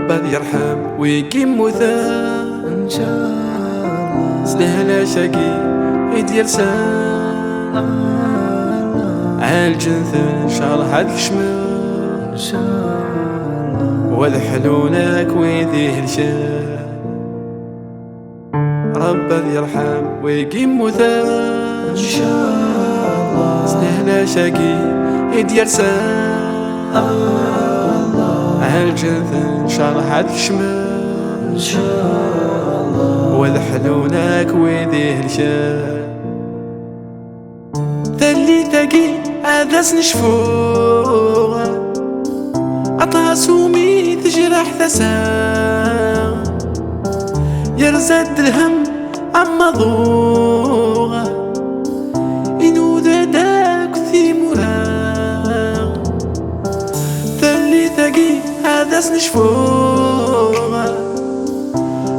ربي يرحم ويقيم مثال إن شاء الله. سلهنا شقي يدير سال عالجنث إن شاء الله هاد الشمال إن شاء الله. وذحلونك ويديه الشال ربي يرحم ويقيم مثال إن شاء الله. سلهنا شقي يدير سال عالجنث إن شاء الله هاد الشمال إن شاء الله. وذحلونك ويديه الشال ثلي ثقيل عادس نشفوه عطا سومي تجرح ثسا يرزد الهم عما ضوغه إنو داك ثيمولا ثلي ثقيل عادس نشفوه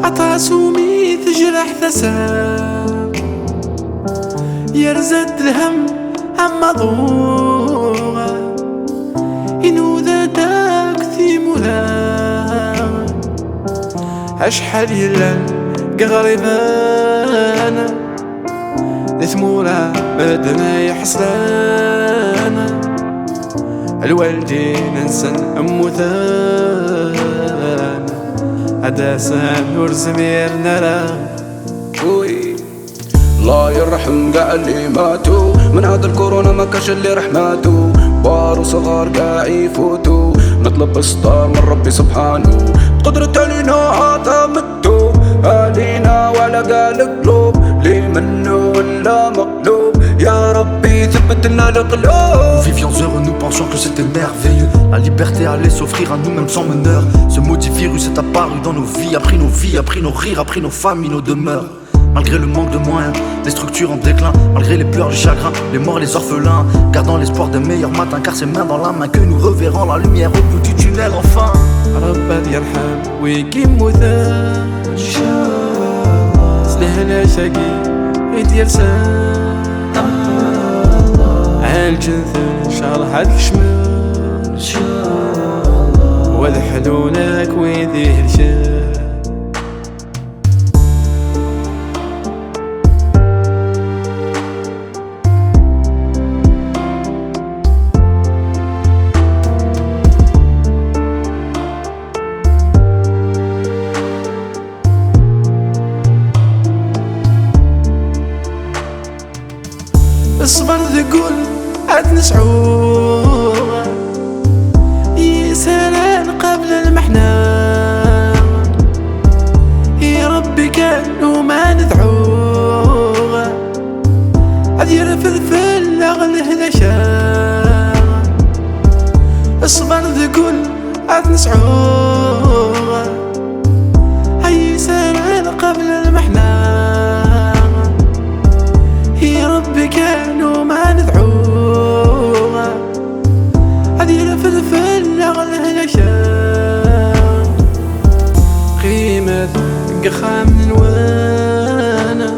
عطا سومي تجرح ثسا يرزد الهم عما ضوغه إنو ذاتك ثيمولا أشحال يلان قغربانا ثمولا بدنا يحصلانا الوالدين انسان أموتان عداسان نور زمير نرى الله يرحم قاع اللي ماتوا من هذا الكورونا ما كاش اللي رحماتو كبار وصغار قاع يفوتوا نطلب استار من ربي سبحانه قدرة علينا عطا مكتوب علينا ولا قال قلوب لي منه ولا مقلوب يا ربي ثبت لنا القلوب. Nous vivions heureux, nous pensions que c'était merveilleux. La liberté allait s'offrir à nous-mêmes sans meneur. Ce maudit virus est apparu dans nos vies, a pris nos vies, a pris nos rires, a pris nos familles, nos demeures. Malgré le manque de moyens, les structures en déclin, malgré les pleurs, les chagrins, les morts, les orphelins, gardant l'espoir des meilleurs matins, car c'est main dans la main que nous reverrons la lumière au bout du tunnel enfin. ربي يرحم ويقيم مثال إن شاء الله. سلهنا شقي يدير سال عالجنث إن شاء الله هاد الشمال إن شاء الله. وذحلونك ويديه الشال اصبر ذقول عاد نسعوه يسالان قبل المحنة يا ربي كان وما ندعوه عاد يرفض في الأغله لشا اصبر ذقول عاد نسعوه يسالان قبل المحنة يا ربي كانوا ما ندعوها عاد يرفض في الأغله لشان قيمة قخام نوانا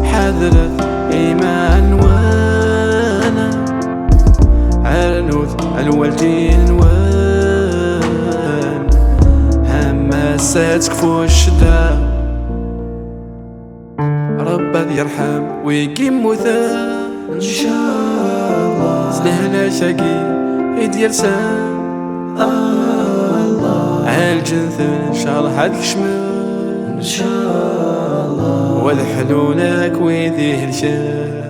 حذرت إيمان وانا عنوث الوالدين وان همسات كفو الشتا ربي يرحم ويقيم مثال إن شاء الله. سلهنا شقي يدير سال عالجنث إن شاء الله هاد الشمال إن شاء الله. وذحلونك ويديه الشال